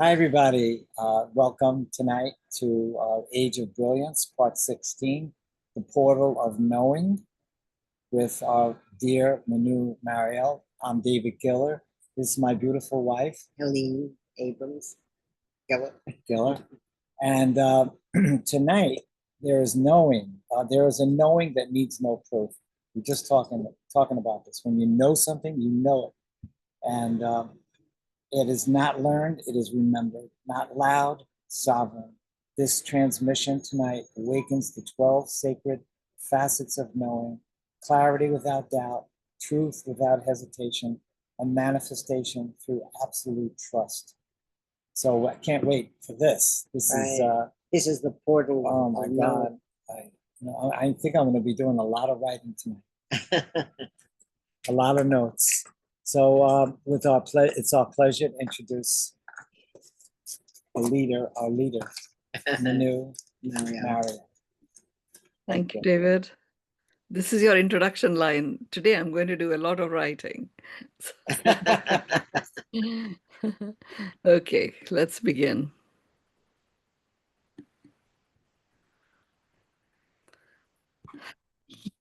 Hi, everybody. Welcome tonight to Age of Brilliance, Part 16, The Portal of Knowing, with our dear Mynoo Maryel. I'm David Giller. This is my beautiful wife, Helene Abrams. Giller. And tonight, there is knowing. There is a knowing that needs no proof. We're just talking about this. When you know something, you know it. And it is not learned, it is remembered, not loud, sovereign. This transmission tonight awakens the 12 sacred facets of knowing, clarity without doubt, truth without hesitation, and manifestation through absolute trust. So I can't wait for this. This is the portal. Oh my God. I think I'm going to be doing a lot of writing tonight, a lot of notes. So it's our pleasure to introduce our leader, Mynoo Maryel. Thank you, David. This is your introduction line. Today, I'm going to do a lot of writing. Okay, let's begin.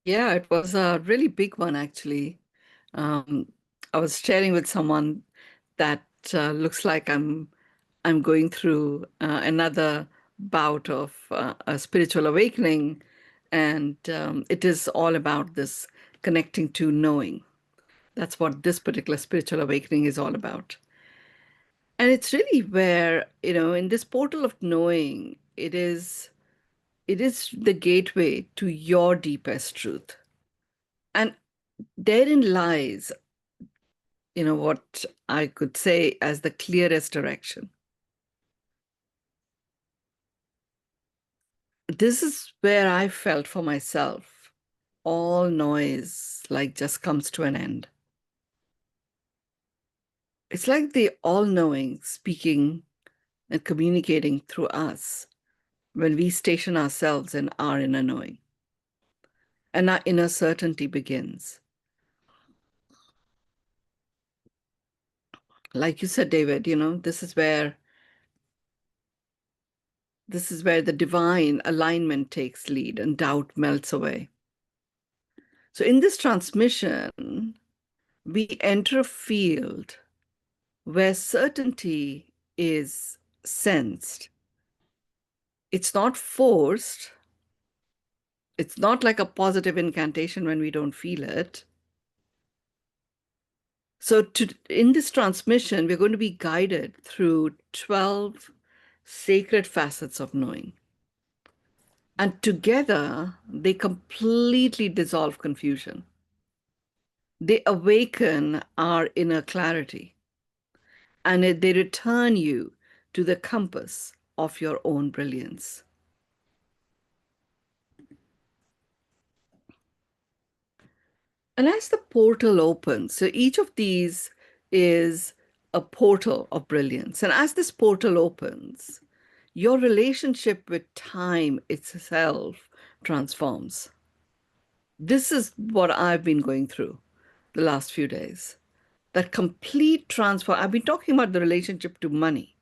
Yeah, it was a really big one, actually. I was sharing with someone that looks like I'm going through another bout of a spiritual awakening, and it is all about this connecting to knowing. That's what this particular spiritual awakening is all about. And it's really where, in this portal of knowing, it is the gateway to your deepest truth. And therein lies, what I could say as the clearest direction. This is where I felt for myself, all noise like just comes to an end. It's like the all-knowing speaking and communicating through us when we station ourselves in our inner knowing. And our inner certainty begins. Like you said, David, this is where the divine alignment takes lead and doubt melts away. So in this transmission, we enter a field where certainty is sensed. It's not forced. It's not like a positive incantation when we don't feel it. So in this transmission, we're going to be guided through 12 sacred facets of knowing. And together, they completely dissolve confusion. They awaken our inner clarity. And they return you to the compass of your own brilliance. And as the portal opens, so each of these is a portal of brilliance. And as this portal opens, your relationship with time itself transforms. This is what I've been going through the last few days. That complete transfer. I've been talking about the relationship to money,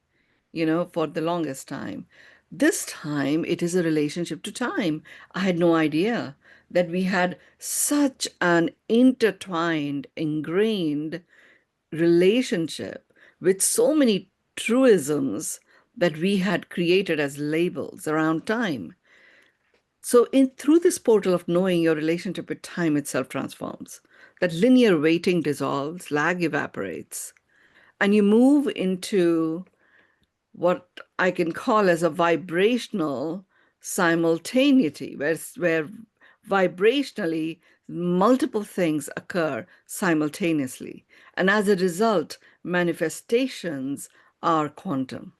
for the longest time. This time, it is a relationship to time. I had no idea that we had such an intertwined, ingrained relationship with so many truisms that we had created as labels around time. So through this portal of knowing, your relationship with time itself transforms. That linear waiting dissolves, lag evaporates, and you move into what I can call as a vibrational simultaneity, where vibrationally multiple things occur simultaneously. And as a result, manifestations are quantum.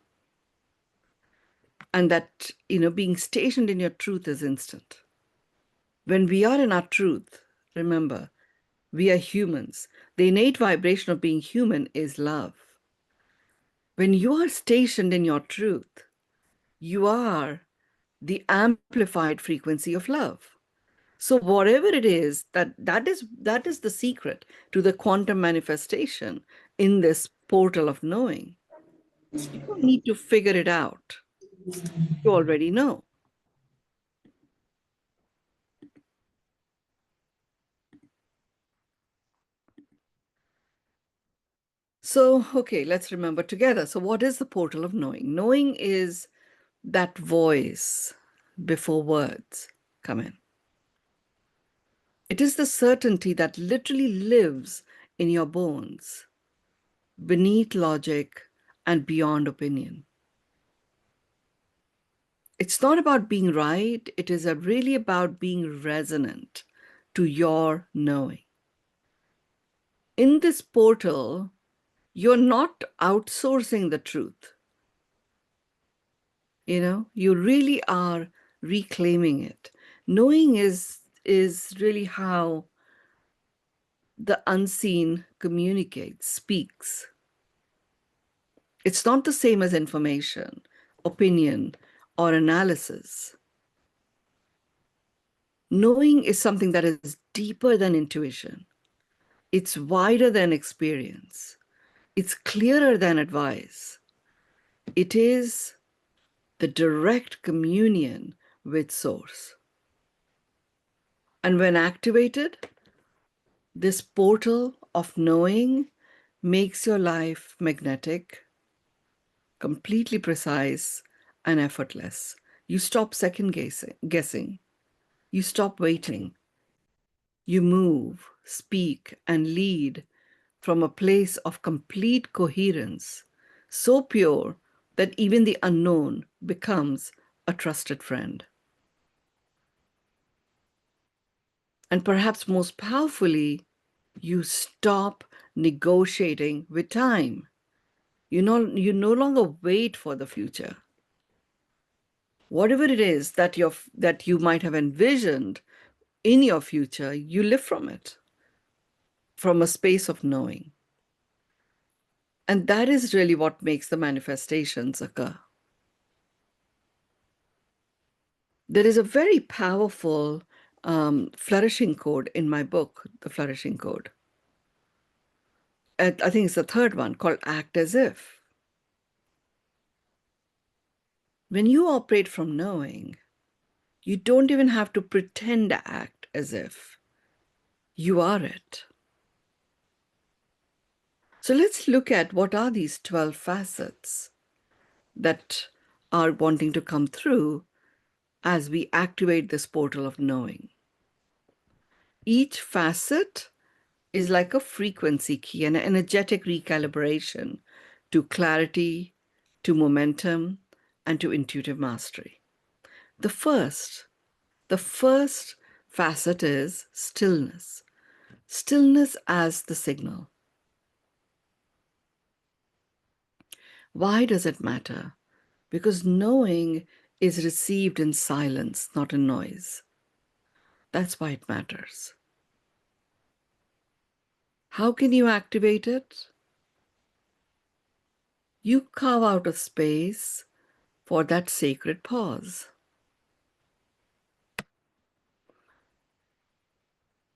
And that, being stationed in your truth is instant. When we are in our truth, remember, we are humans. The innate vibration of being human is love. When you are stationed in your truth, you are the amplified frequency of love. So whatever it is, that is the secret to the quantum manifestation in this portal of knowing. You don't need to figure it out. You already know. So, okay, let's remember together. So, what is the portal of knowing? Knowing is that voice before words come in. It is the certainty that literally lives in your bones, beneath logic and beyond opinion. It's not about being right, it is really about being resonant to your knowing. In this portal, you're not outsourcing the truth. You really are reclaiming it. Knowing is really how the unseen communicates, speaks. It's not the same as information, opinion, or analysis. Knowing is something that is deeper than intuition. It's wider than experience. It's clearer than advice. It is the direct communion with Source. And when activated, this portal of knowing makes your life magnetic, completely precise, and effortless. You stop second guessing. You stop waiting. You move, speak, and lead from a place of complete coherence, so pure that even the unknown becomes a trusted friend. And perhaps most powerfully, you stop negotiating with time. You no longer wait for the future. Whatever it is that you might have envisioned in your future, you live from it, from a space of knowing. And that is really what makes the manifestations occur. There is a very powerful flourishing code in my book, The Flourishing Code. I think it's the third one, called Act As If. When you operate from knowing, you don't even have to pretend to act as if. You are it. So let's look at what are these 12 facets that are wanting to come through as we activate this portal of knowing. Each facet is like a frequency key, an energetic recalibration to clarity, to momentum, and to intuitive mastery. The first facet is stillness. Stillness as the signal. Why does it matter? Because knowing is received in silence, not in noise. That's why it matters. How can you activate it? You carve out a space for that sacred pause.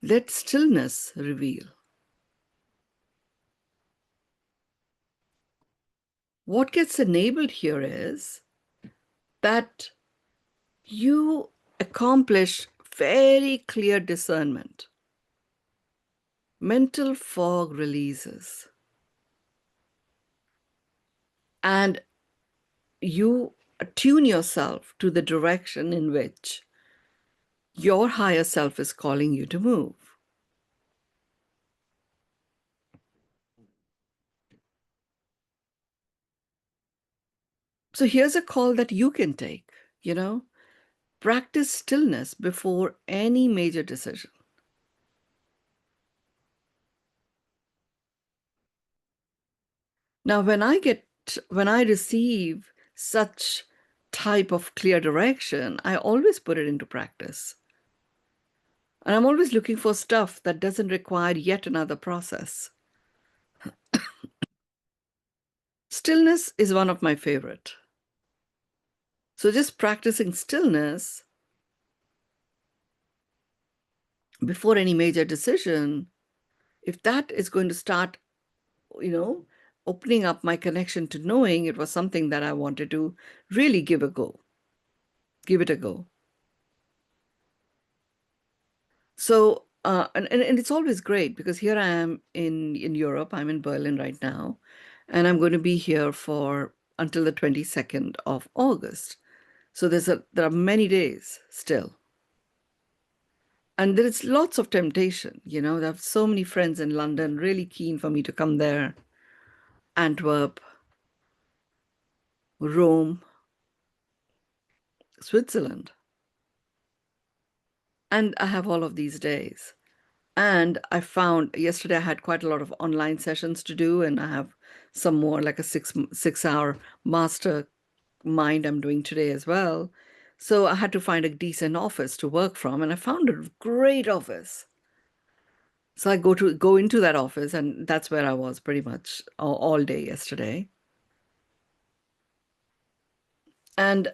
Let stillness reveal. What gets enabled here is that you accomplish very clear discernment. Mental fog releases. And you attune yourself to the direction in which your higher self is calling you to move. So here's a call that you can take, practice stillness before any major decision. Now, when I receive such type of clear direction, I always put it into practice. And I'm always looking for stuff that doesn't require yet another process. Stillness is one of my favorite. So just practicing stillness before any major decision, if that is going to start, opening up my connection to knowing, it was something that I wanted to really give it a go. So, and it's always great because here I am in Europe. I'm in Berlin right now, and I'm going to be here for until the 22nd of August. So there are many days still. And there is lots of temptation, you know. I have so many friends in London, really keen for me to come there. Antwerp, Rome, Switzerland. And I have all of these days. And I found yesterday I had quite a lot of online sessions to do, and I have some more, like a six-hour master mind I'm doing today as well. So I had to find a decent office to work from, and I found a great office. So I go into that office, and that's where I was pretty much all day yesterday. And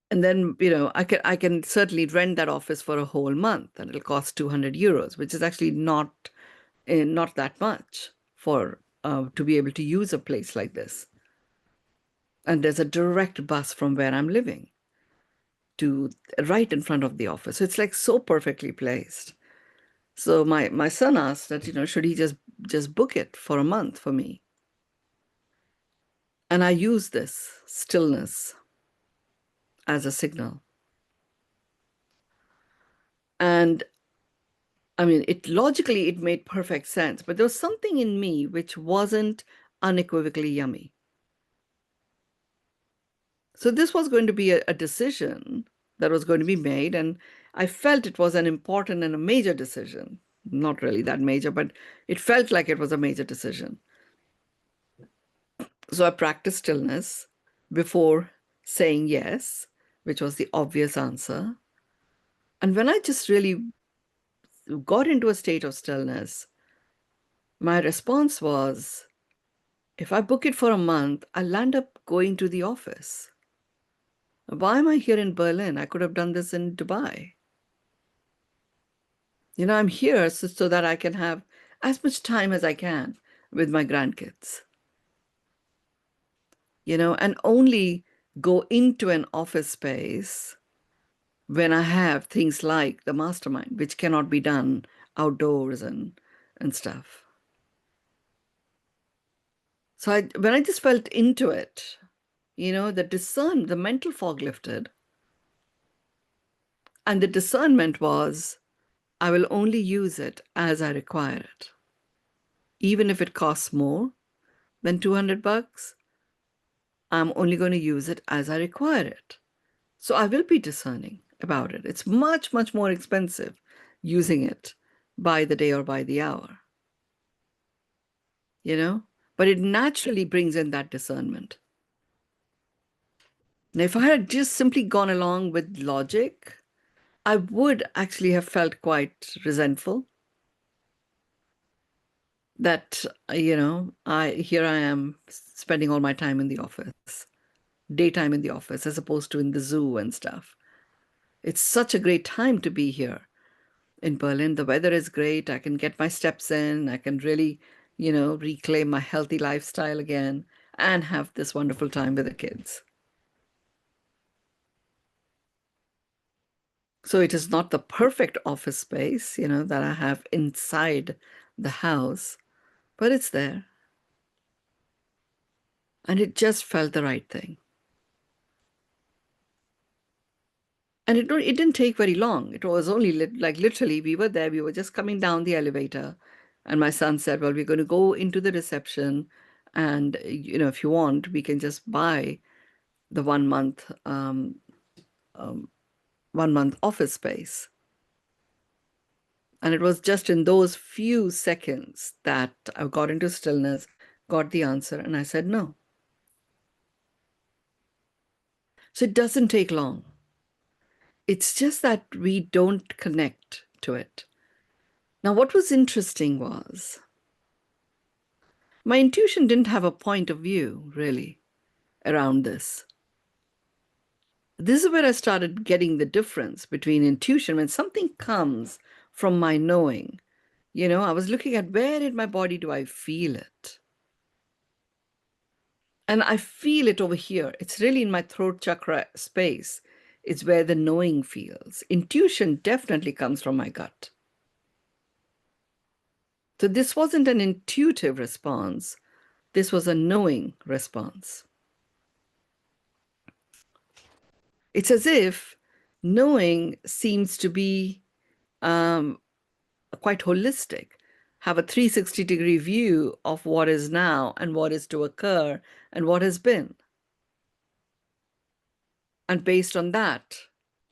then, you know, I can certainly rent that office for a whole month, and it'll cost 200 euros, which is actually not that much for to be able to use a place like this. And there's a direct bus from where I'm living to right in front of the office. So it's like so perfectly placed. So my son asked that, you know, should he just book it for a month for me? And I use this stillness as a signal. And I mean, logically it made perfect sense, but there was something in me which wasn't unequivocally yummy. So this was going to be a decision that was going to be made, and I felt it was an important and a major decision. Not really that major, but it felt like it was a major decision. So I practiced stillness before saying yes, which was the obvious answer. And when I just really got into a state of stillness, my response was, if I book it for a month, I'll end up going to the office. Why am I here in Berlin? I could have done this in Dubai. You know, I'm here so that I can have as much time as I can with my grandkids. You know, and only go into an office space when I have things like the mastermind, which cannot be done outdoors and stuff. So when I just felt into it, you know, the mental fog lifted. And the discernment was, I will only use it as I require it. Even if it costs more than $200, I'm only going to use it as I require it. So I will be discerning about it. It's much, much more expensive using it by the day or by the hour, you know? But it naturally brings in that discernment. Now, if I had just simply gone along with logic, I would actually have felt quite resentful that, you know, here I am spending all my time in the office, daytime in the office, as opposed to in the zoo and stuff. It's such a great time to be here in Berlin. The weather is great. I can get my steps in. I can really, you know, reclaim my healthy lifestyle again and have this wonderful time with the kids. So it is not the perfect office space, you know, that I have inside the house, but it's there. And it just felt the right thing. And it didn't take very long. It was only like literally we were there. We were just coming down the elevator. And my son said, well, we're going to go into the reception. And, you know, if you want, we can just buy the 1 month, 1 month office space. And it was just in those few seconds that I got into stillness, got the answer, and I said no. So it doesn't take long. It's just that we don't connect to it. Now, what was interesting was my intuition didn't have a point of view, really, around this. This is where I started getting the difference between intuition. When something comes from my knowing, you know, I was looking at where in my body do I feel it? And I feel it over here. It's really in my throat chakra space. It's where the knowing feels. Intuition definitely comes from my gut. So this wasn't an intuitive response. This was a knowing response. It's as if knowing seems to be quite holistic, have a 360-degree view of what is now and what is to occur and what has been. And based on that,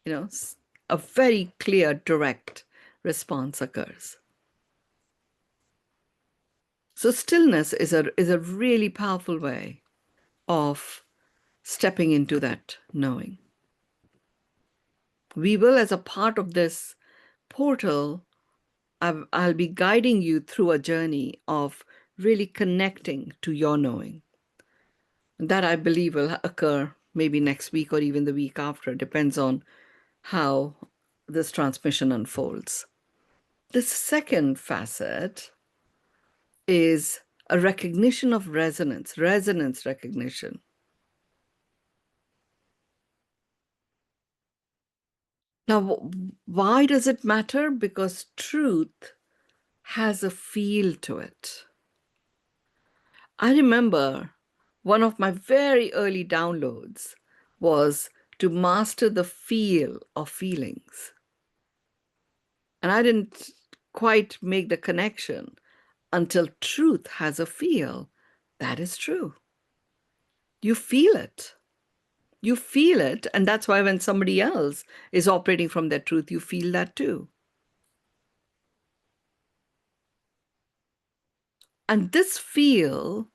a very clear, direct response occurs. So stillness is a really powerful way of stepping into that knowing. We will, as a part of this portal, I'll be guiding you through a journey of really connecting to your knowing. That, I believe, will occur maybe next week or even the week after. It depends on how this transmission unfolds. The second facet is a recognition of resonance recognition. Now, why does it matter? Because truth has a feel to it. I remember one of my very early downloads was to master the feel of feelings. And I didn't quite make the connection until truth has a feel. That is true. You feel it. You feel it. And that's why when somebody else is operating from their truth, you feel that too. And this feel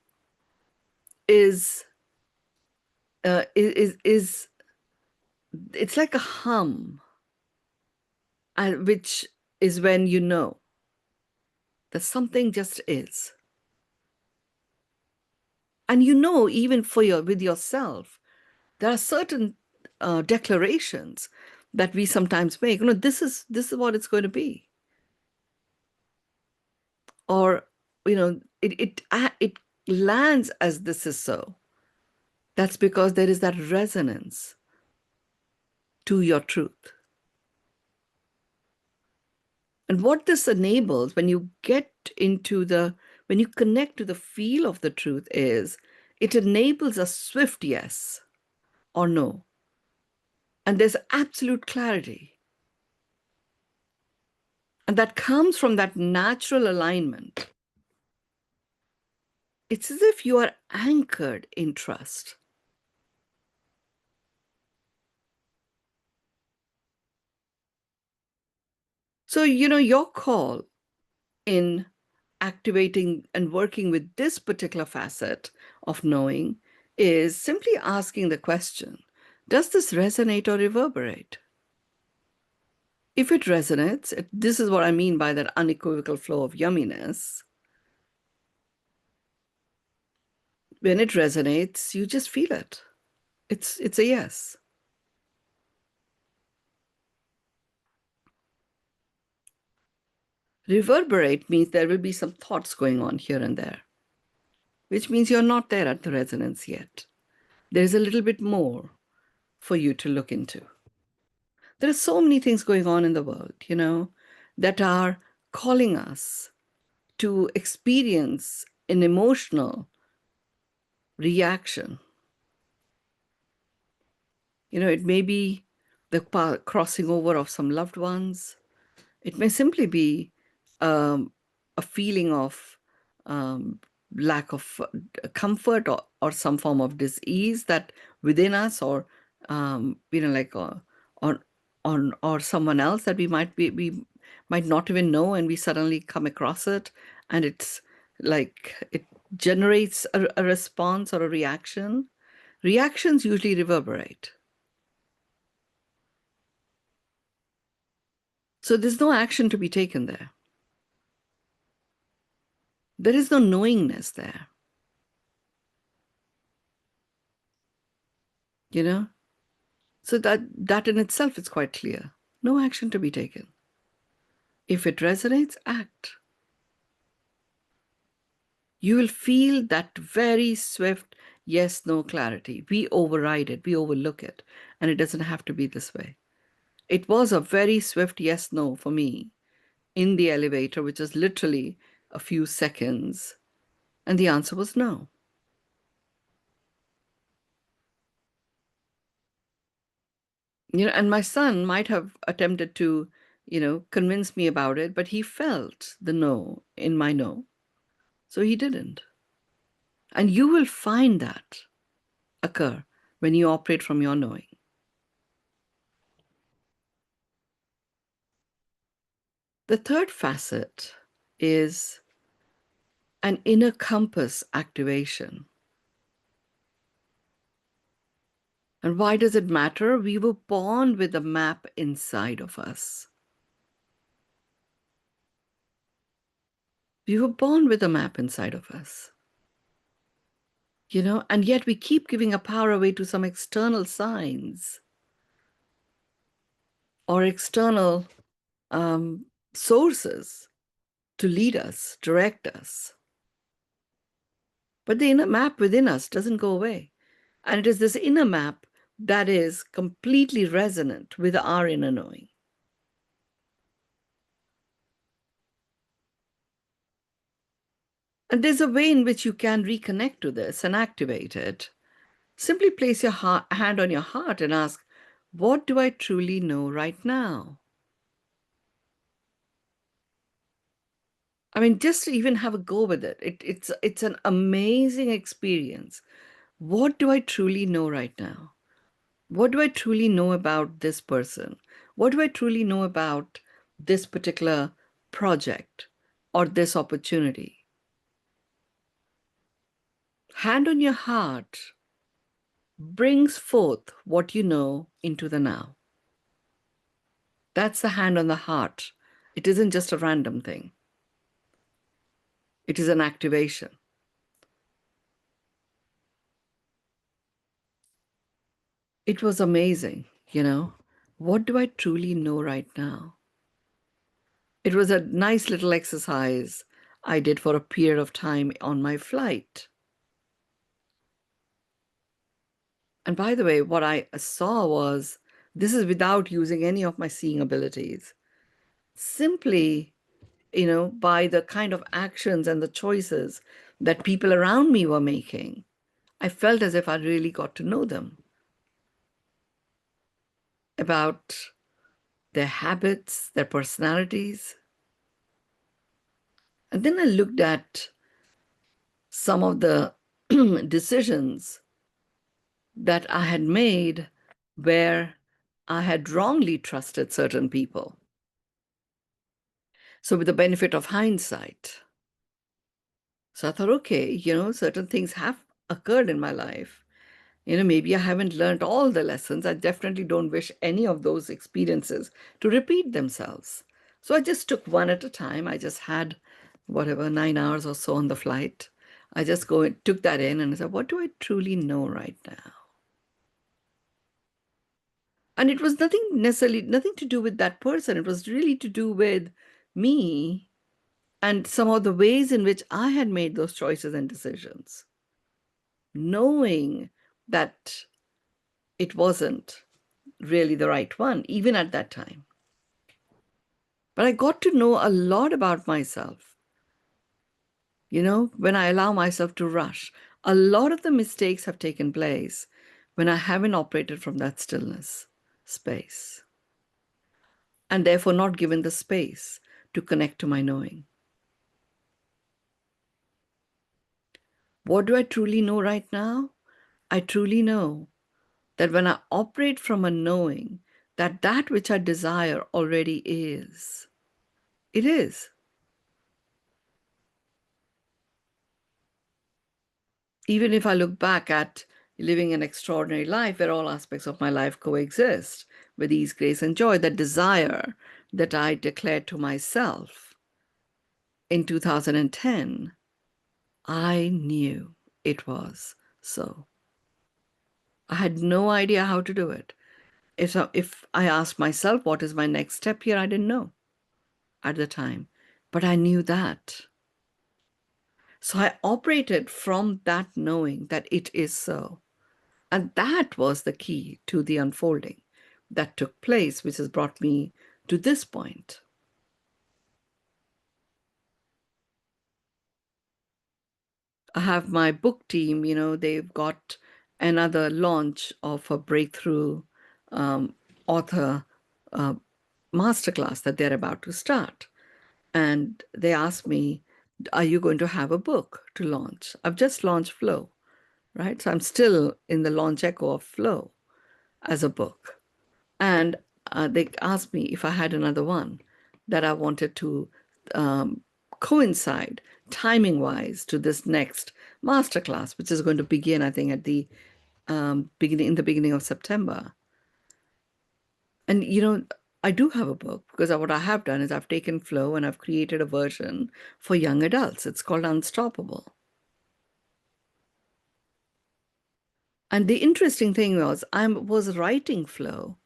is it's like a hum, which is when you know that something just is. And even with yourself, there are certain declarations that we sometimes make. This is what it's going to be. Or, it lands as this is so. That's because there is that resonance to your truth. And what this enables, when you connect to the feel of the truth, is it enables a swift yes or no. And there's absolute clarity. And that comes from that natural alignment. It's as if you are anchored in trust. So, your call in activating and working with this particular facet of knowing is simply asking the question, does this resonate or reverberate? If it resonates, this is what I mean by that unequivocal flow of yumminess. When it resonates, you just feel it. It's a yes. Reverberate means there will be some thoughts going on here and there, which means you're not there at the resonance yet. There's a little bit more for you to look into. There are so many things going on in the world, that are calling us to experience an emotional reaction. It may be the crossing over of some loved ones. It may simply be a feeling of lack of comfort or some form of dis-ease that within us, or or someone else that we might not even know, and we suddenly come across it, and it's like it generates a response or a reaction. Reactions usually reverberate. So there's no action to be taken there. There is no knowingness there. So that in itself is quite clear. No action to be taken. If it resonates, act. You will feel that very swift yes, no clarity. We override it, we overlook it, and it doesn't have to be this way. It was a very swift yes, no for me in the elevator, which is literally a few seconds. And the answer was no. And my son might have attempted to, convince me about it, but he felt the no in my no. So he didn't. And you will find that occur when you operate from your knowing. The third facet is an inner compass activation. And why does it matter? We were born with a map inside of us. We were born with a map inside of us. And yet we keep giving our power away to some external signs or external sources to lead us, direct us. But the inner map within us doesn't go away. And it is this inner map that is completely resonant with our inner knowing. And there's a way in which you can reconnect to this and activate it. Simply place your hand on your heart and ask, what do I truly know right now? I mean, just to even have a go with it. It's an amazing experience. What do I truly know right now? What do I truly know about this person? What do I truly know about this particular project or this opportunity? Hand on your heart brings forth what you know into the now. That's the hand on the heart. It isn't just a random thing. It is an activation. It was amazing, What do I truly know right now? It was a nice little exercise I did for a period of time on my flight. And by the way, what I saw was, this is without using any of my seeing abilities. Simply, by the kind of actions and the choices that people around me were making, I felt as if I really got to know them, about their habits, their personalities. And then I looked at some of the decisions that I had made where I had wrongly trusted certain people. So with the benefit of hindsight, so I thought, okay, certain things have occurred in my life. Maybe I haven't learned all the lessons. I definitely don't wish any of those experiences to repeat themselves. So I just took one at a time. I just had 9 hours or so on the flight. I just took that in and I said, what do I truly know right now? And it was nothing to do with that person. It was really to do with me and some of the ways in which I had made those choices and decisions, knowing that it wasn't really the right one, even at that time. But I got to know a lot about myself. When I allow myself to rush, a lot of the mistakes have taken place when I haven't operated from that stillness space, and therefore not given the space to connect to my knowing. What do I truly know right now? I truly know that when I operate from a knowing that which I desire already is, it is. Even if I look back at living an extraordinary life where all aspects of my life coexist with ease, grace, and joy, that desire that I declared to myself in 2010, I knew it was so. I had no idea how to do it. If I asked myself, what is my next step here? I didn't know at the time, but I knew that. So I operated from that knowing that it is so. And that was the key to the unfolding that took place, which has brought me to this point. I have my book team, they've got another launch of a breakthrough author masterclass that they're about to start. And they asked me, are you going to have a book to launch? I've just launched Flow, right? So I'm still in the launch echo of Flow as a book. And they asked me if I had another one that I wanted to coincide timing-wise to this next masterclass, which is going to begin, I think, at the beginning of September. And I do have a book, because what I have done is I've taken Flow and I've created a version for young adults. It's called Unstoppable. And the interesting thing was, I was writing Flow.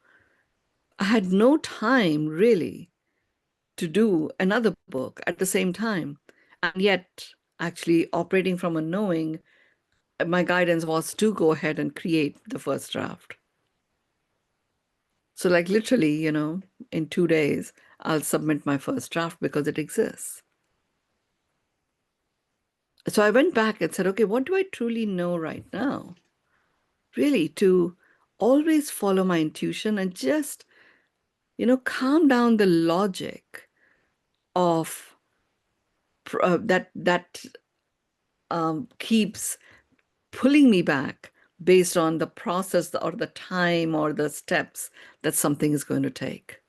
I had no time really to do another book at the same time. And yet, actually operating from a knowing, my guidance was to go ahead and create the first draft. So like literally, in 2 days, I'll submit my first draft because it exists. So I went back and said, okay, what do I truly know right now? Really, to always follow my intuition and just, calm down the logic of that keeps pulling me back based on the process or the time or the steps that something is going to take.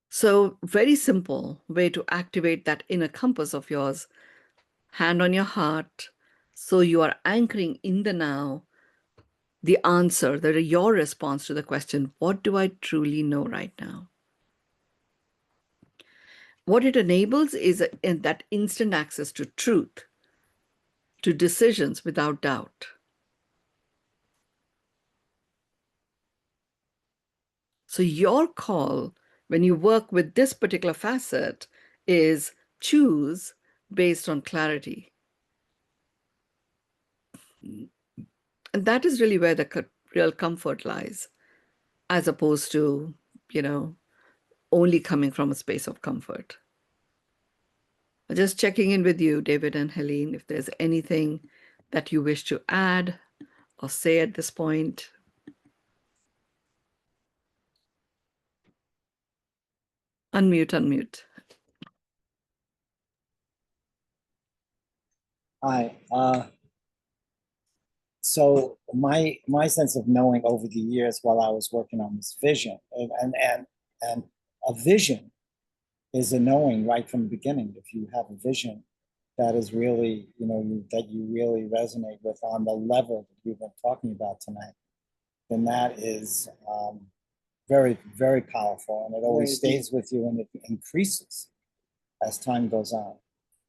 So very simple way to activate that inner compass of yours, hand on your heart. So you are anchoring in the now, the answer, that your response to the question, what do I truly know right now? What it enables is that instant access to truth, to decisions without doubt. So your call when you work with this particular facet is choose based on clarity. And that is really where the real comfort lies, as opposed to, only coming from a space of comfort. Just checking in with you, David and Helene, if there's anything that you wish to add or say at this point. Unmute. Hi. So my sense of knowing over the years while I was working on this vision, and a vision is a knowing right from the beginning. If you have a vision that is really, that you really resonate with on the level that we've been talking about tonight, then that is very, very powerful, and it always stays with you, and it increases as time goes on.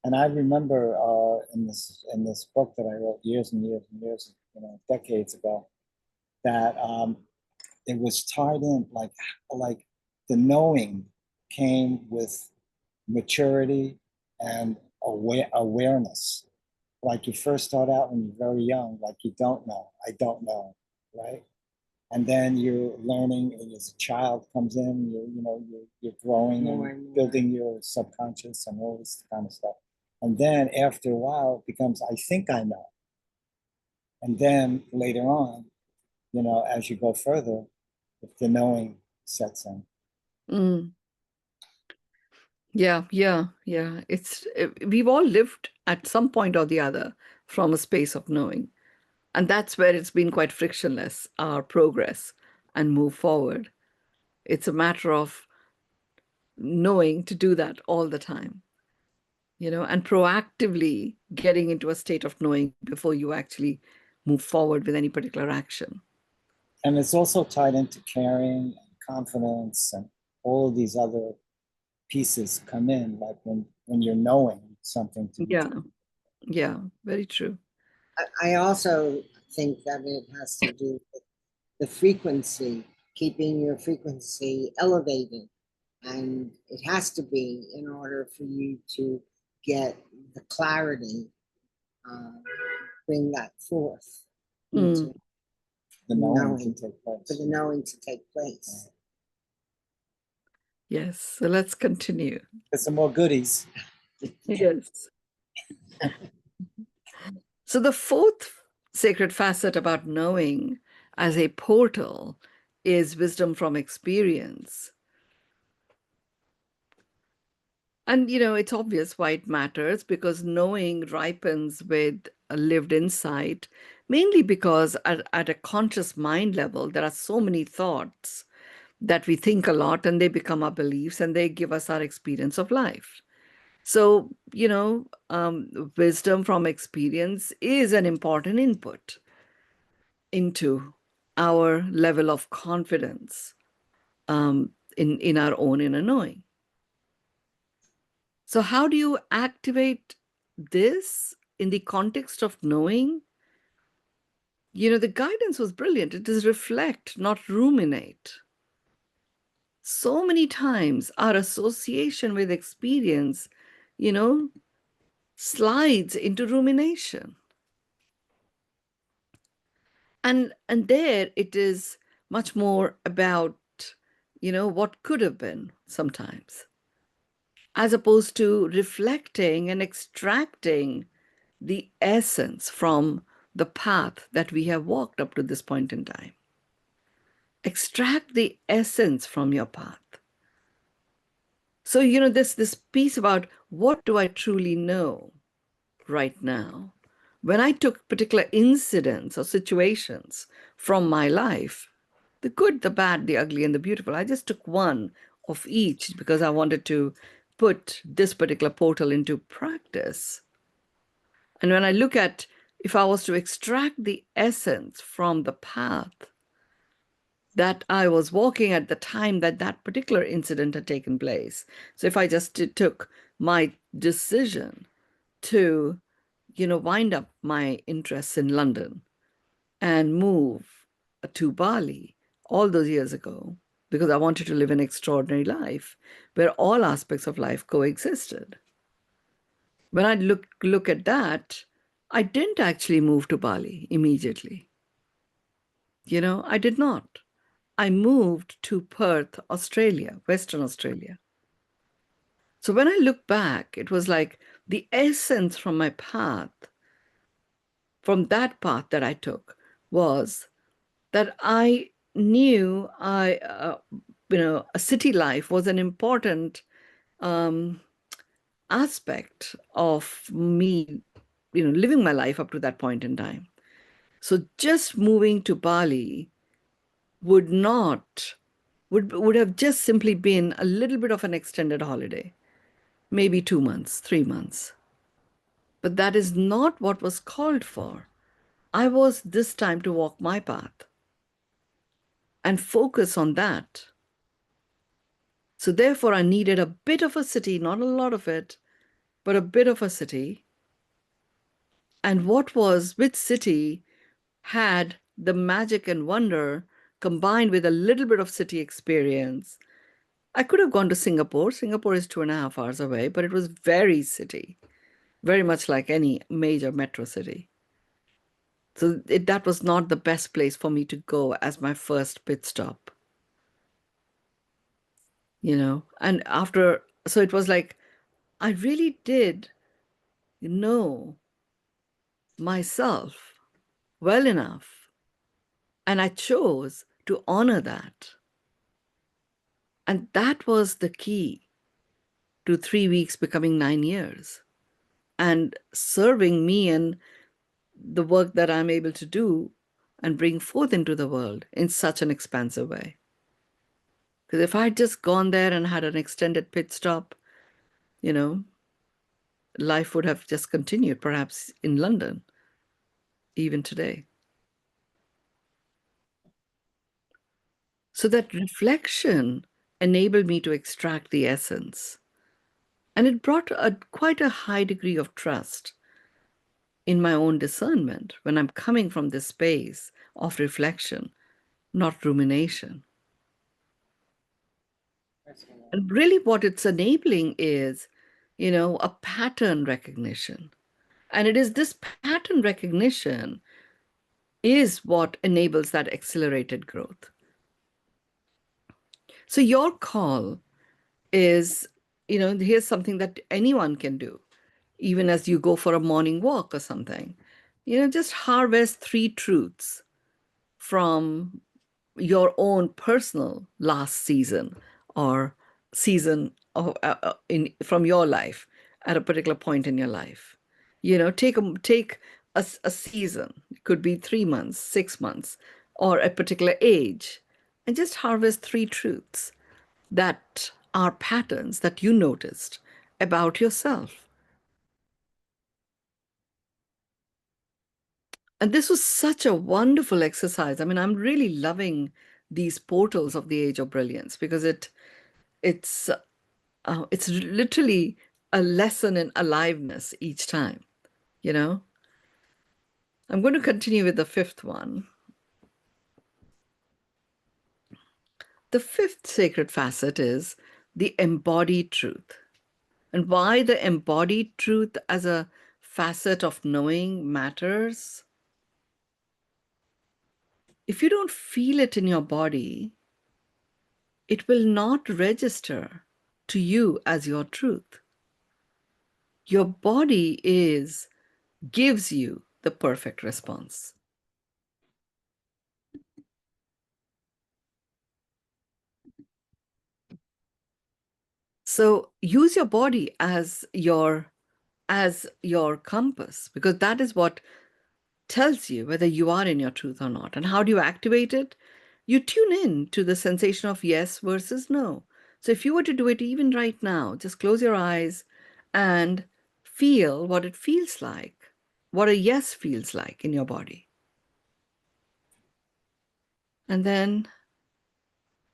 And I remember in this book that I wrote years and years and years, decades ago, that it was tied in like the knowing came with maturity and awareness. Like you first start out when you're very young, like you don't know, I don't know, right? And then you're learning, and as a child comes in, you're growing and building your subconscious and all this kind of stuff. And then after a while, it becomes, I think I know. And then later on, as you go further, the knowing sets in. Mm. Yeah. We've all lived at some point or the other from a space of knowing. And that's where it's been quite frictionless, our progress and move forward. It's a matter of knowing to do that all the time, and proactively getting into a state of knowing before you actually move forward with any particular action. And it's also tied into caring and confidence, and all of these other pieces come in, like when you're knowing something to be true. Yeah, very true. I also think that it has to do with the frequency, keeping your frequency elevated And it has to be in order for you to get the clarity, bring that forth into The knowing knowing, can take place. for the knowing to take place. Yes. So let's continue. Get some more goodies. Yes. So the fourth sacred facet about knowing as a portal is wisdom from experience. And, it's obvious why it matters, because knowing ripens with a lived insight, mainly because at a conscious mind level, there are so many thoughts that we think a lot and they become our beliefs and they give us our experience of life. So, wisdom from experience is an important input into our level of confidence in our own inner knowing. So, how do you activate this in the context of knowing? The guidance was brilliant. It is reflect, not ruminate. So many times our association with experience, slides into rumination. And there it is much more about, what could have been sometimes, as opposed to reflecting and extracting the essence from the path that we have walked up to this point in time. Extract the essence from your path. So, this piece about what do I truly know right now? When I took particular incidents or situations from my life, the good, the bad, the ugly, and the beautiful, I just took one of each because I wanted to put this particular portal into practice. And when I look at, if I was to extract the essence from the path that I was walking at the time that that particular incident had taken place. So if I just took my decision to, wind up my interests in London and move to Bali all those years ago, because I wanted to live an extraordinary life where all aspects of life coexisted. When I look at that, I didn't actually move to Bali immediately. I did not. I moved to Perth, Australia, Western Australia. So when I look back, it was like the essence from my path, from that path that I took, was that I knew a city life was an important aspect of me, living my life up to that point in time. So just moving to Bali would have just simply been a little bit of an extended holiday, maybe 2 months, 3 months. But that is not what was called for. I was this time to walk my path and focus on that. So therefore, I needed a bit of a city, not a lot of it, but a bit of a city. And which city had the magic and wonder combined with a little bit of city experience? I could have gone to Singapore. Singapore is 2.5 hours away, but it was very city, very much like any major metro city. So that was not the best place for me to go as my first pit stop. And so it was like, I really did know myself well enough, and I chose to honor that. And that was the key to 3 weeks becoming 9 years and serving me and the work that I'm able to do and bring forth into the world in such an expansive way. Because if I had just gone there and had an extended pit stop, life would have just continued, perhaps in London, even today. So that reflection enabled me to extract the essence. And it brought quite a high degree of trust in my own discernment when I'm coming from this space of reflection, not rumination. And really what it's enabling is, a pattern recognition. And it is this pattern recognition is what enables that accelerated growth. So your call is, here's something that anyone can do, even as you go for a morning walk or something. Just harvest 3 truths from your own personal last season or season of, from your life at a particular point in your life. Take a season. It could be 3 months, 6 months, or a particular age, and just harvest 3 truths that are patterns that you noticed about yourself. And this was such a wonderful exercise. I mean, I'm really loving these portals of the Age of Brilliance because it's literally a lesson in aliveness each time. I'm going to continue with the 5th one. The 5th sacred facet is the embodied truth. And why the embodied truth as a facet of knowing matters. If you don't feel it in your body, it will not register to you as your truth. Your body gives you the perfect response. So use your body as your compass, because that is what tells you whether you are in your truth or not. And how do you activate it? You tune in to the sensation of yes versus no. So if you were to do it even right now, just close your eyes and feel what it feels like, what a yes feels like in your body. And then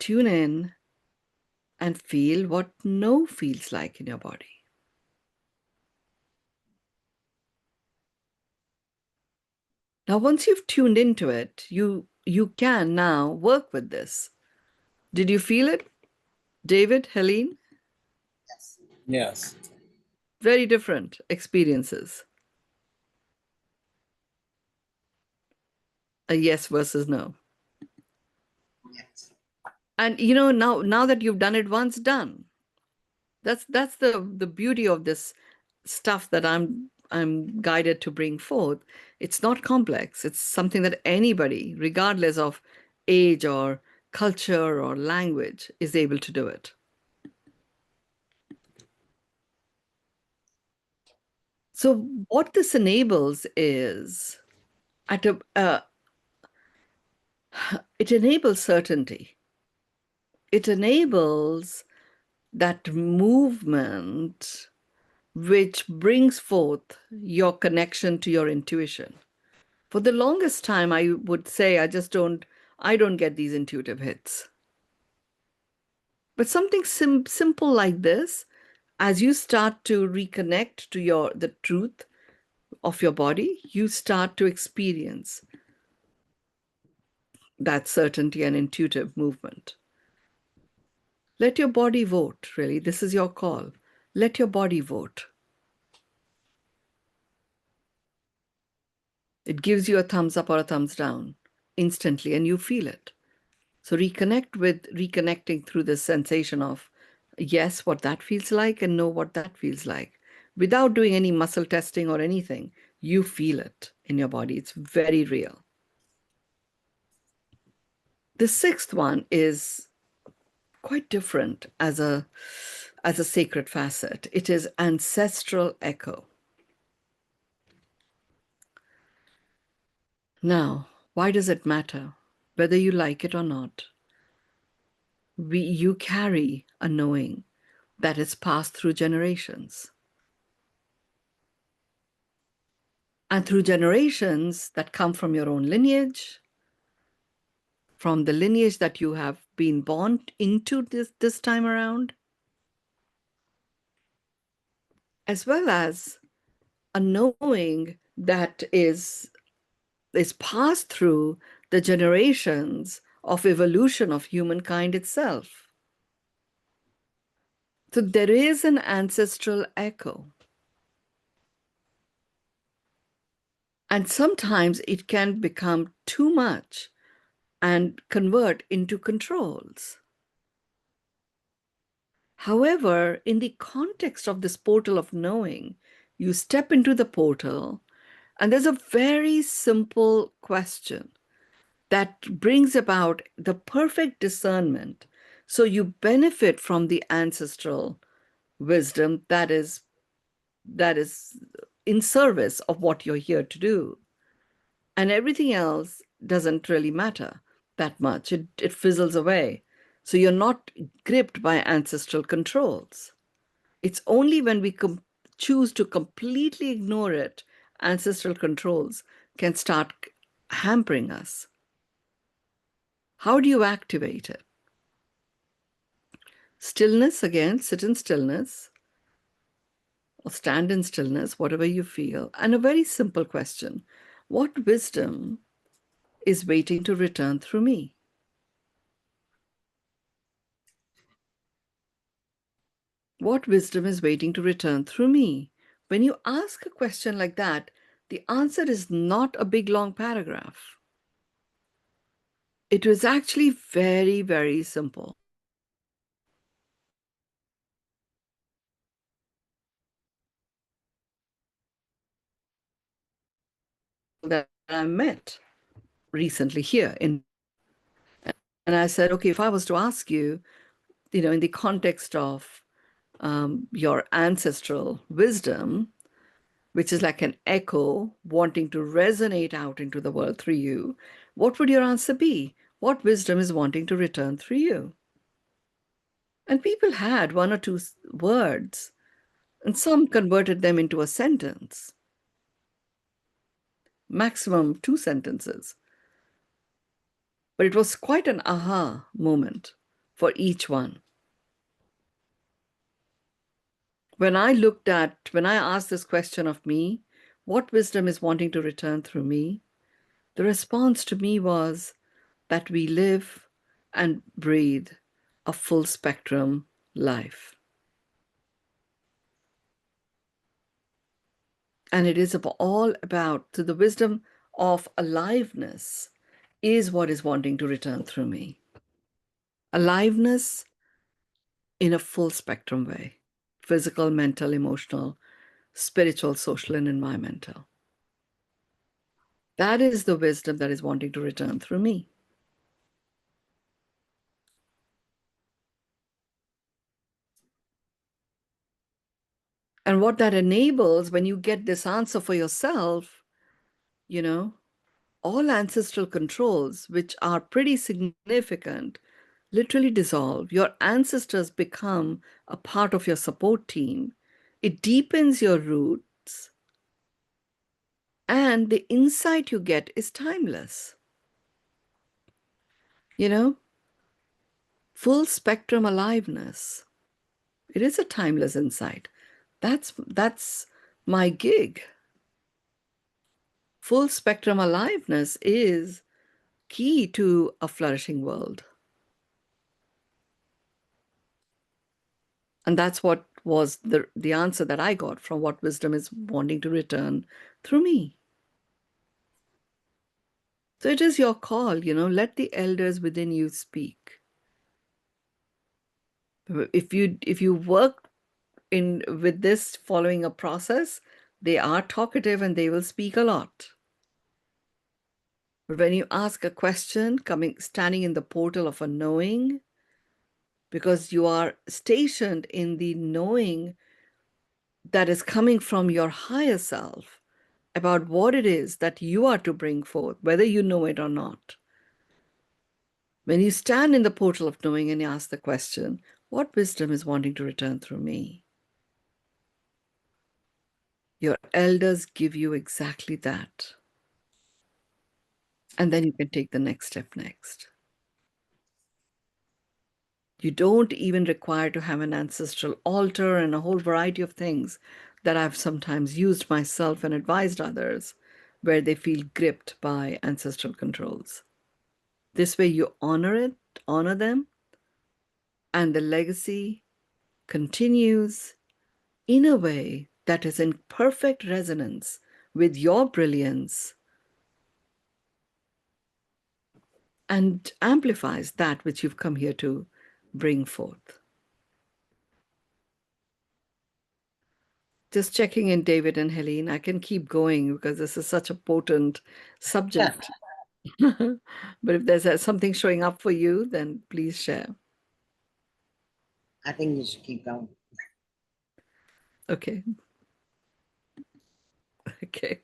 tune in and feel what no feels like in your body. Now, once you've tuned into it, you can now work with this. Did you feel it, David, Helene? Yes. Yes. Very different experiences. A yes versus no. Yes. And now that you've done it once, done. That's the beauty of this stuff that I'm guided to bring forth. It's not complex. It's something that anybody, regardless of age or culture or language, is able to do it. So what this enables is it enables certainty. It enables that movement which brings forth your connection to your intuition. For the longest time, I would say I don't get these intuitive hits. But something simple like this, as you start to reconnect to the truth of your body, you start to experience that certainty and intuitive movement. Let your body vote, really. This is your call. Let your body vote. It gives you a thumbs up or a thumbs down instantly, and you feel it. So reconnecting through the sensation of yes, what that feels like, and no, what that feels like. Without doing any muscle testing or anything, you feel it in your body. It's very real. The 6th one is quite different as a sacred facet. It is ancestral echo. Now, why does it matter? Whether you like it or not, you carry a knowing that is passed through generations. And through generations that come from your own lineage, from the lineage that you have been born into this time around, as well as a knowing that is passed through the generations of evolution of humankind itself. So there is an ancestral echo. And sometimes it can become too much and convert into controls. However, in the context of this portal of knowing, you step into the portal, and there's a very simple question that brings about the perfect discernment. So you benefit from the ancestral wisdom that is in service of what you're here to do. And everything else doesn't really matter that much. It fizzles away. So you're not gripped by ancestral controls. It's only when we choose to completely ignore it, ancestral controls can start hampering us. How do you activate it? Stillness, again, sit in stillness or stand in stillness, whatever you feel. And a very simple question: what wisdom is waiting to return through me? What wisdom is waiting to return through me? When you ask a question like that, the answer is not a big long paragraph. It was actually very, very simple. That I met recently here and I said, okay, if I was to ask you, in the context of your ancestral wisdom, which is like an echo wanting to resonate out into the world through you, what would your answer be? What wisdom is wanting to return through you? And people had one or two words, and some converted them into a sentence, maximum 2 sentences. But it was quite an aha moment for each one. When I asked this question of me, what wisdom is wanting to return through me? The response to me was that we live and breathe a full spectrum life. And it is all about, so the wisdom of aliveness is what is wanting to return through me. Aliveness in a full spectrum way: physical, mental, emotional, spiritual, social, and environmental. That is the wisdom that is wanting to return through me. And what that enables, when you get this answer for yourself, all ancestral controls, which are pretty significant, literally dissolve. Your ancestors become a part of your support team. It deepens your roots. And the insight you get is timeless. Full spectrum aliveness. It is a timeless insight. That's my gig. Full spectrum aliveness is key to a flourishing world. And that's what was the answer that I got from what wisdom is wanting to return through me. So it is your call, let the elders within you speak. If you work with this following a process, they are talkative and they will speak a lot. But when you ask a question, standing in the portal of a knowing, because you are stationed in the knowing that is coming from your higher self about what it is that you are to bring forth, whether you know it or not. When you stand in the portal of knowing and you ask the question, what wisdom is wanting to return through me? Your elders give you exactly that. And then you can take the next step next. You don't even require to have an ancestral altar and a whole variety of things that I've sometimes used myself and advised others where they feel gripped by ancestral controls. This way you honor them, and the legacy continues in a way that is in perfect resonance with your brilliance and amplifies that which you've come here to bring forth. Just checking in, David and Helene. I can keep going because this is such a potent subject. But if there's something showing up for you, then please share. I think you should keep going. Okay. Okay.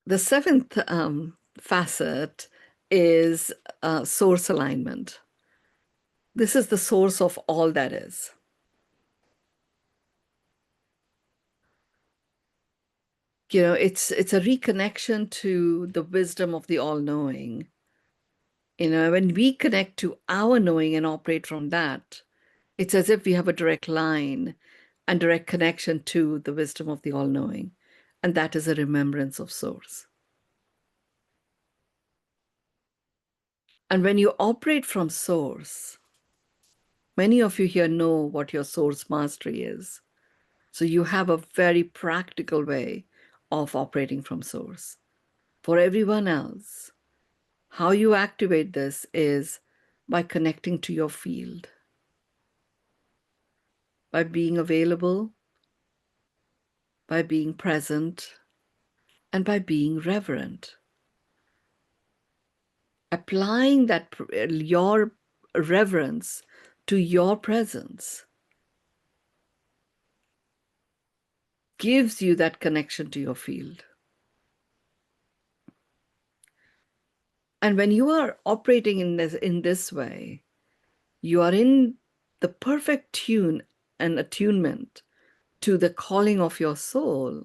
The seventh facet is source alignment. This is the source of all that is. You know, it's a reconnection to the wisdom of the all-knowing. You know, when we connect to our knowing and operate from that, it's as if we have a direct line and direct connection to the wisdom of the all-knowing. And that is a remembrance of source. And when you operate from source, many of you here know what your source mastery is. So you have a very practical way of operating from source. For everyone else, how you activate this is by connecting to your field, by being available, by being present, and by being reverent. Applying that your reverence to your presence gives you that connection to your field. And when you are operating in this way, you are in the perfect tune and attunement to the calling of your soul.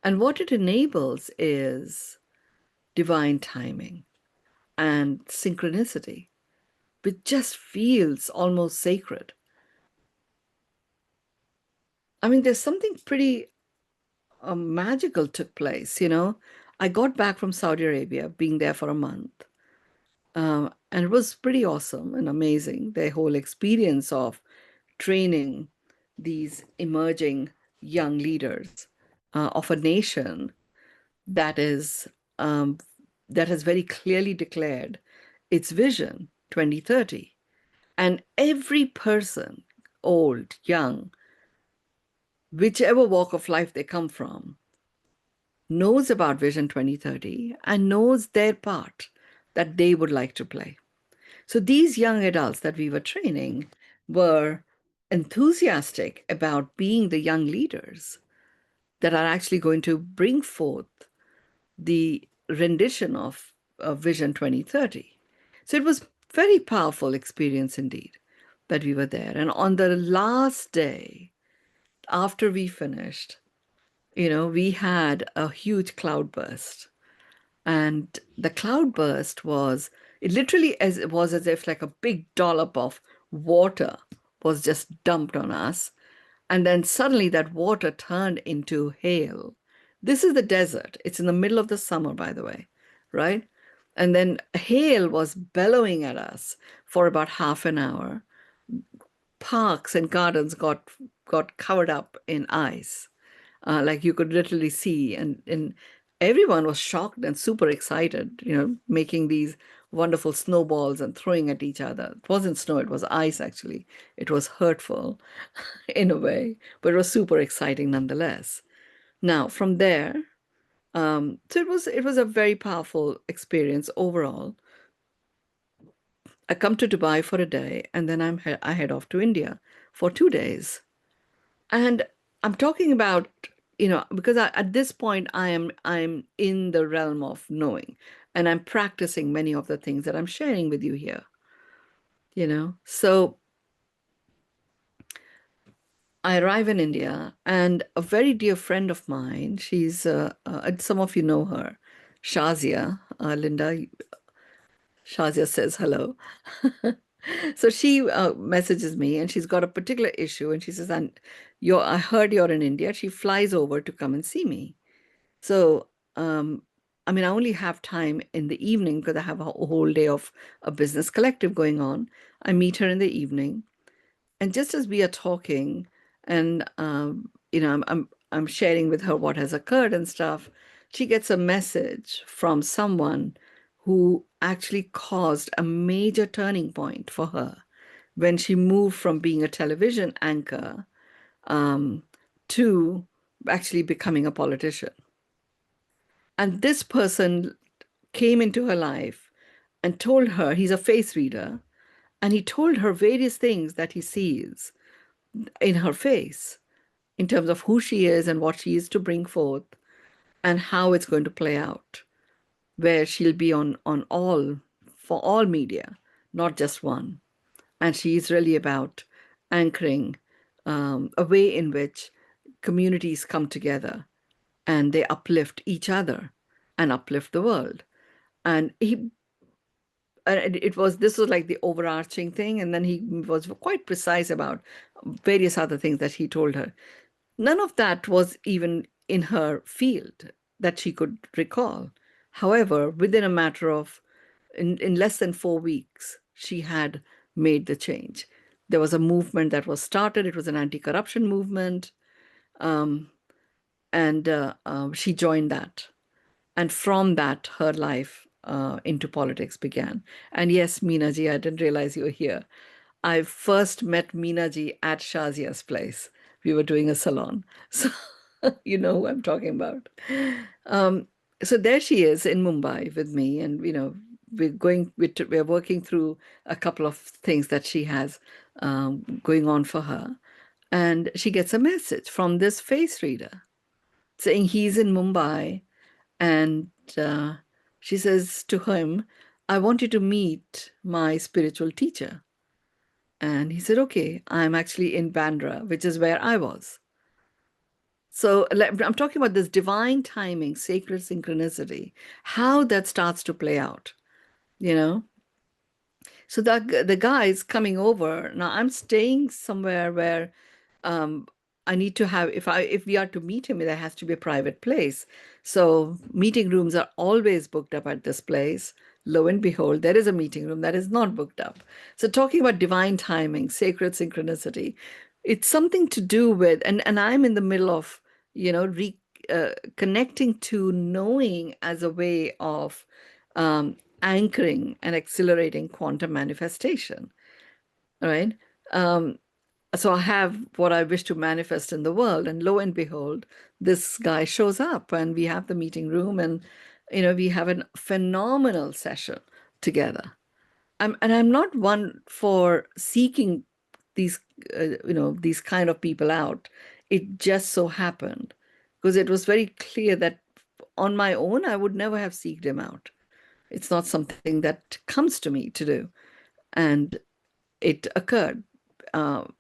And what it enables is divine timing and synchronicity, which just feels almost sacred. I mean, there's something pretty magical took place, you know. I got back from Saudi Arabia, being there for a month. And it was pretty awesome and amazing, the whole experience of training these emerging young leaders of a nation that is that has very clearly declared its vision 2030. And every person, old, young, whichever walk of life they come from, knows about Vision 2030 and knows their part that they would like to play. So these young adults that we were training were enthusiastic about being the young leaders that are actually going to bring forth the rendition of Vision 2030. So it was very powerful experience indeed that we were there. And on the last day, after we finished, you know, we had a huge cloudburst. And the cloudburst was, it literally was as if like a big dollop of water was just dumped on us. And then suddenly that water turned into hail. This is the desert. It's in the middle of the summer, by the way, right? And then hail was bellowing at us for about half an hour. Parks and gardens got covered up in ice. Like you could literally see, and everyone was shocked and super excited, you know, making these wonderful snowballs and throwing at each other. It wasn't snow, it was ice actually. It was hurtful in a way, but it was super exciting nonetheless. Now, from there, so it was a very powerful experience overall. I come to Dubai for a day, and then I head off to India for 2 days. And I'm talking about, you know, because at this point I'm in the realm of knowing, and I'm practicing many of the things that I'm sharing with you here, you know. So I arrive in India, and a very dear friend of mine, she's some of you know her, Shazia, Linda. Shazia says hello. So she messages me, and she's got a particular issue, and she says, I heard you're in India." She flies over to come and see me. So I mean, I only have time in the evening because I have a whole day of a business collective going on. I meet her in the evening, and just as we are talking, and I'm sharing with her what has occurred and stuff, she gets a message from someone who actually caused a major turning point for her when she moved from being a television anchor um, to actually becoming a politician. And this person came into her life and told her, he's a face reader, and he told her various things that he sees in her face in terms of who she is and what she is to bring forth and how it's going to play out, where she'll be on all, for all media, not just one. And she is really about anchoring a way in which communities come together and they uplift each other and uplift the world. And this was like the overarching thing, and then he was quite precise about various other things that he told her. None of that was even in her field that she could recall. However, within a matter of in less than 4 weeks, she had made the change. There was a movement that was started. It was an anti-corruption movement, and she joined that. And from that, her life into politics began. And yes, Meena ji, I didn't realize you were here. I first met Meena ji at Shazia's place. We were doing a salon. So you know who I'm talking about. So there she is in Mumbai with me. And, we're working through a couple of things that she has going on for her. And she gets a message from this face reader saying he's in Mumbai, and she says to him, I want you to meet my spiritual teacher. And he said, okay, I'm actually in Bandra, which is where I was. So I'm talking about this divine timing, sacred synchronicity, how that starts to play out, you know? So the guy is coming over. Now I'm staying somewhere where I need to have, if we are to meet him, there has to be a private place. So meeting rooms are always booked up at this place. Lo and behold, there is a meeting room that is not booked up. So talking about divine timing, sacred synchronicity, it's something to do with, and I'm in the middle of, connecting to knowing as a way of anchoring and accelerating quantum manifestation, right? So I have what I wish to manifest in the world, and lo and behold, this guy shows up, and we have the meeting room, and we have a phenomenal session together. And I'm not one for seeking these these kind of people out. It just so happened, because it was very clear that on my own I would never have seeked him out. It's not something that comes to me to do. And it occurred on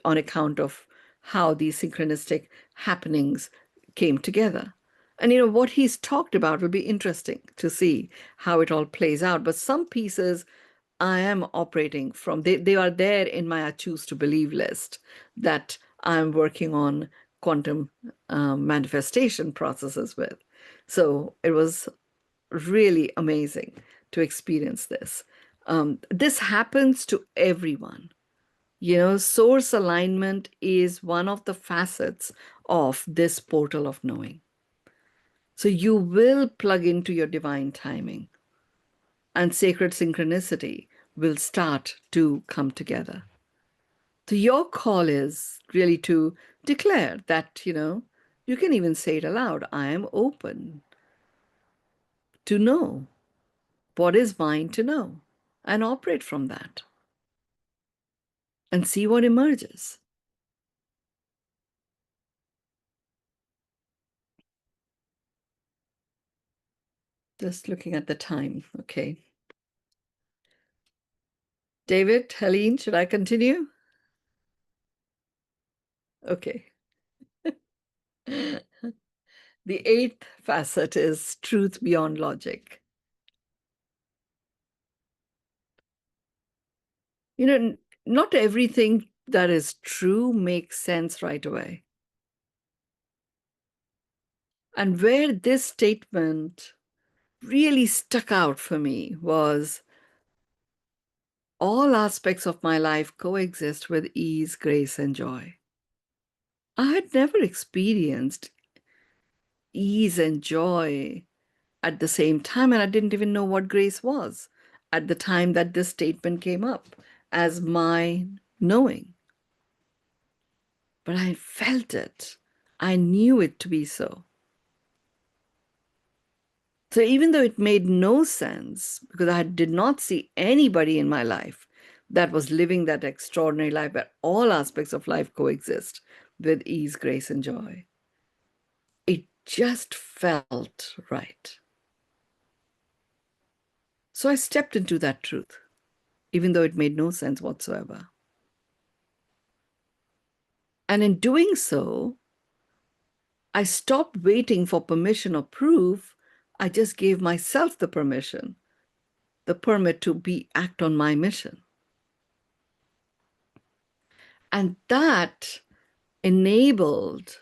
account of how these synchronistic happenings came together. And what he's talked about will be interesting to see how it all plays out. But some pieces I am operating from, they are there in my I choose to believe list that I'm working on quantum manifestation processes with. So it was really amazing to experience this. This happens to everyone. Source alignment is one of the facets of this portal of knowing. So you will plug into your divine timing, and sacred synchronicity will start to come together. So your call is really to declare that, you can even say it aloud. I am open to know what is mine to know and operate from that and see what emerges. Just looking at the time. Okay. David, Helene, should I continue? Okay. The eighth facet is truth beyond logic. Not everything that is true makes sense right away. And where this statement really stuck out for me was all aspects of my life coexist with ease, grace, and joy. I had never experienced ease and joy at the same time, and I didn't even know what grace was at the time that this statement came up as my knowing. But I felt it. I knew it to be so. So even though it made no sense, because I did not see anybody in my life that was living that extraordinary life where all aspects of life coexist with ease, grace, and joy, it just felt right. So I stepped into that truth, even though it made no sense whatsoever. And in doing so, I stopped waiting for permission or proof. I just gave myself the permission, the permit to act on my mission. And that enabled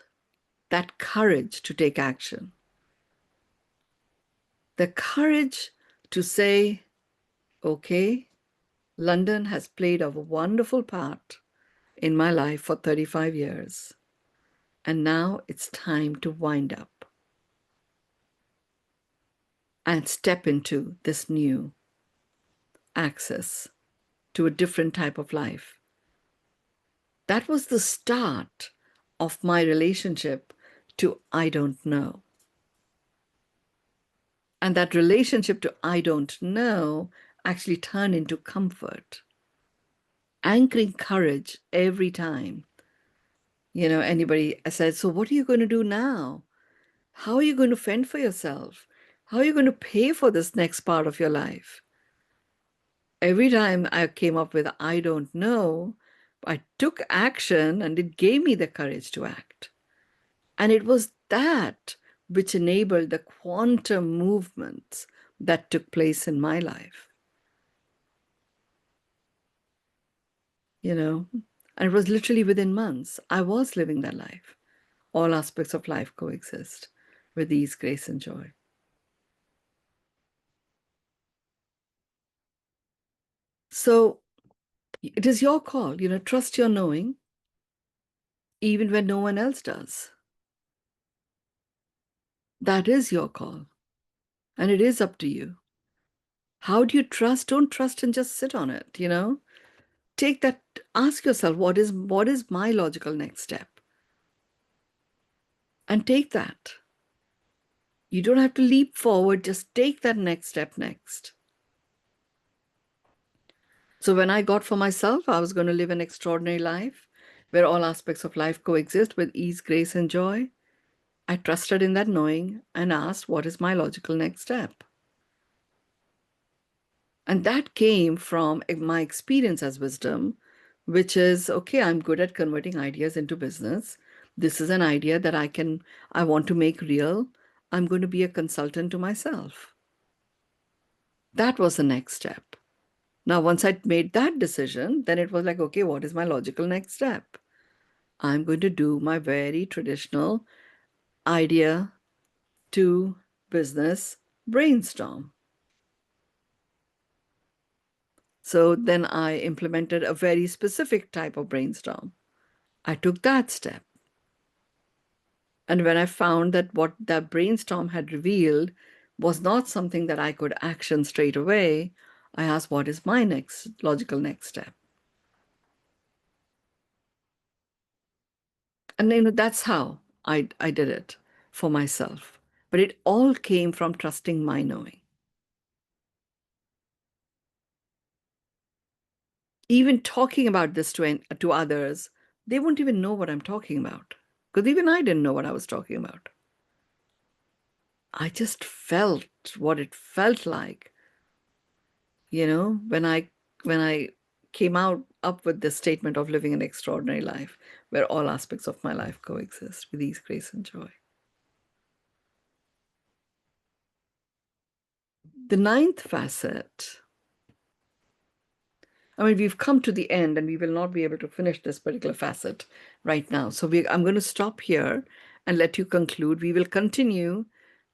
that courage to take action. The courage to say, okay, London has played a wonderful part in my life for 35 years. And now it's time to wind up and step into this new access to a different type of life. That was the start of my relationship to I don't know. And that relationship to I don't know actually turned into comfort, anchoring courage every time. Anybody said, so what are you going to do now? How are you going to fend for yourself? How are you going to pay for this next part of your life? Every time I came up with I don't know, I took action and it gave me the courage to act. And it was that which enabled the quantum movements that took place in my life. And it was literally within months, I was living that life. All aspects of life coexist with ease, grace, and joy. So it is your call, trust your knowing, even when no one else does. That is your call. And it is up to you. How do you trust? Don't trust and just sit on it, Take that, ask yourself, what is my logical next step? And take that. You don't have to leap forward, just take that next step next. So when I got for myself, I was going to live an extraordinary life where all aspects of life coexist with ease, grace, and joy. I trusted in that knowing and asked, what is my logical next step? And that came from my experience as wisdom, which is, okay, I'm good at converting ideas into business. This is an idea that I want to make real. I'm going to be a consultant to myself. That was the next step. Now, once I made that decision, then it was like, okay, what is my logical next step? I'm going to do my very traditional idea to business brainstorm. So then I implemented a very specific type of brainstorm. I took that step. And when I found that what that brainstorm had revealed was not something that I could action straight away, I asked, what is my logical next step? And that's how I did it for myself. But it all came from trusting my knowing. Even talking about this to others, they won't even know what I'm talking about. Because even I didn't know what I was talking about. I just felt what it felt like, when I came up with this statement of living an extraordinary life where all aspects of my life coexist with ease, grace, and joy. The ninth facet, we've come to the end and we will not be able to finish this particular facet right now. So I'm going to stop here and let you conclude. We will continue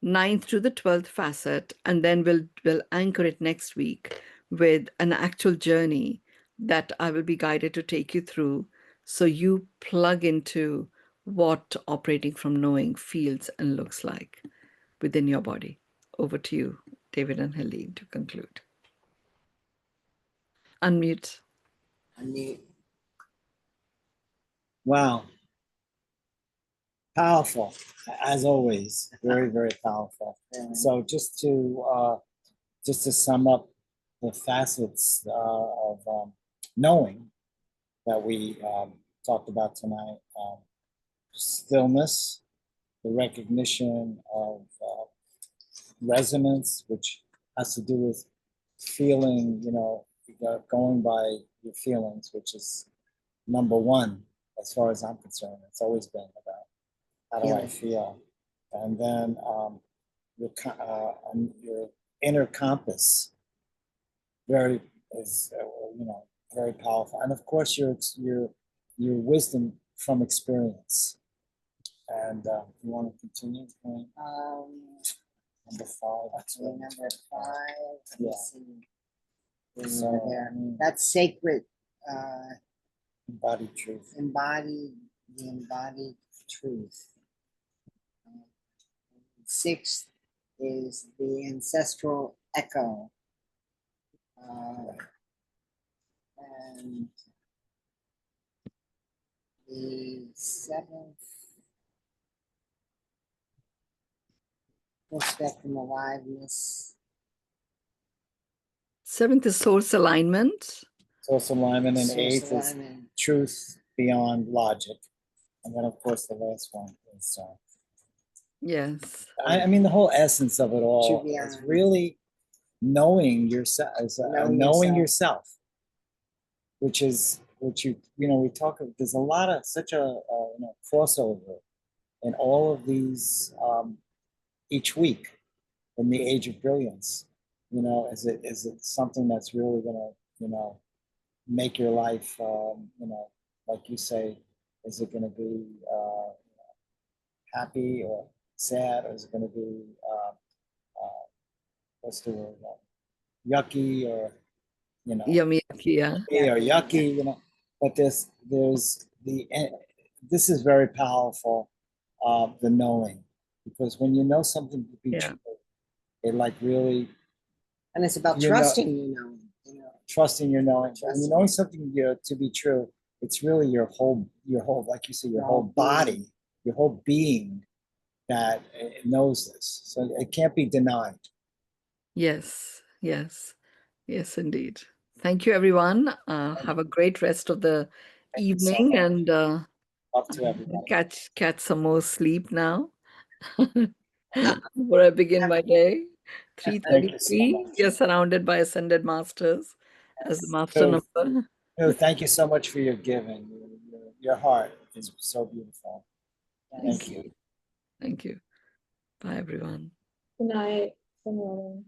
ninth to the 12th facet, and then we'll anchor it next week with an actual journey that I will be guided to take you through, so you plug into what operating from knowing feels and looks like within your body. Over to you, David and Helene, to conclude. Unmute. Wow. Powerful, as always. Very, very powerful. So just to sum up the facets of knowing that we talked about tonight, stillness, the recognition of resonance, which has to do with feeling, going by your feelings, which is number one as far as I'm concerned. It's always been about how do I feel, and then your inner compass very powerful, and of course your wisdom from experience. And you want to continue? Number 5. Okay, number 5. Let me see. So, There. That's sacred. Embodied truth. The embodied truth. 6th is the ancestral echo. And the 7th, full spectrum aliveness. 7th is source alignment. Source alignment, and Source 8th alignment. is truth beyond logic. And then, of course, the last one is. Yes. I mean, the whole essence of it all To be is honest. really knowing yourself, knowing yourself, which we talk of. There's a lot of such a crossover in all of these each week in the age of brilliance. Is it something that's really gonna make your life like you say, is it gonna be happy or sad, or is it going to be what's the word, yucky, or Yummy, yeah. or yucky, but this is very powerful, the knowing, because when you know something to be true, it like really, And it's about trusting, trusting your knowing. When you Trusting. know something to be true, it's really your whole, like you say, your whole body, your whole being that knows this. So it can't be denied. Yes, indeed. Thank you, everyone. Have a great rest of the evening, so and up to everybody. catch some more sleep now before I begin my day. Thank you so 3:33. much. You're surrounded by ascended masters as the master number. Thank you so much for your giving. Your heart is so beautiful. Thank you. Thank you. Bye, everyone. Good night. Good morning.